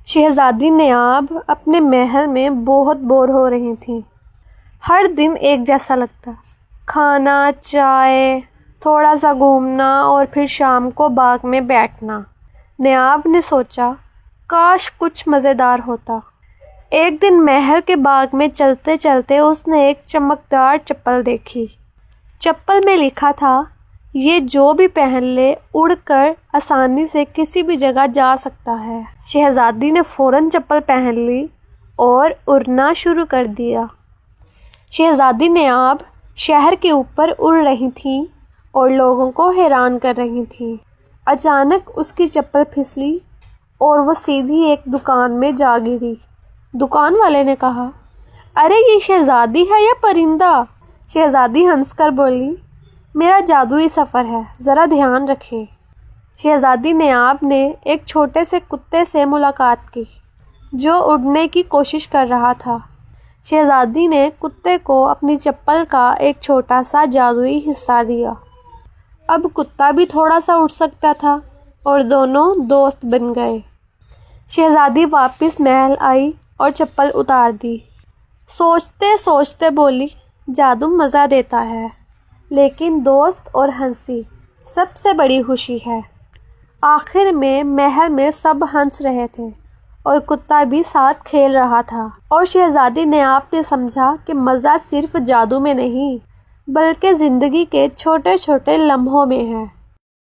شہزادی نیاب اپنے محل میں بہت بور ہو رہی تھیں۔ ہر دن ایک جیسا لگتا، کھانا، چائے، تھوڑا سا گھومنا اور پھر شام کو باغ میں بیٹھنا۔ نیاب نے سوچا کاش کچھ مزیدار ہوتا۔ ایک دن محل کے باغ میں چلتے چلتے اس نے ایک چمکدار چپل دیکھی۔ چپل میں لکھا تھا، یہ جو بھی پہن لے اڑ کر آسانی سے کسی بھی جگہ جا سکتا ہے۔ شہزادی نے فوراً چپل پہن لی اور اڑنا شروع کر دیا۔ شہزادی نیاب شہر کے اوپر اڑ رہی تھیں اور لوگوں کو حیران کر رہی تھیں۔ اچانک اس کی چپل پھسلی اور وہ سیدھی ایک دکان میں جا گری۔ دکان والے نے کہا، ارے یہ شہزادی ہے یا پرندہ؟ شہزادی ہنس کر بولی، میرا جادوئی سفر ہے، ذرا دھیان رکھیں۔ شہزادی نیاب نے ایک چھوٹے سے کتے سے ملاقات کی جو اڑنے کی کوشش کر رہا تھا۔ شہزادی نے کتے کو اپنی چپل کا ایک چھوٹا سا جادوئی حصہ دیا۔ اب کتا بھی تھوڑا سا اڑ سکتا تھا اور دونوں دوست بن گئے۔ شہزادی واپس محل آئی اور چپل اتار دی۔ سوچتے سوچتے بولی، جادو مزہ دیتا ہے، لیکن دوست اور ہنسی سب سے بڑی خوشی ہے۔ آخر میں محل میں سب ہنس رہے تھے اور کتا بھی ساتھ کھیل رہا تھا، اور شہزادی نیاب نے سمجھا کہ مزہ صرف جادو میں نہیں بلکہ زندگی کے چھوٹے چھوٹے لمحوں میں ہے۔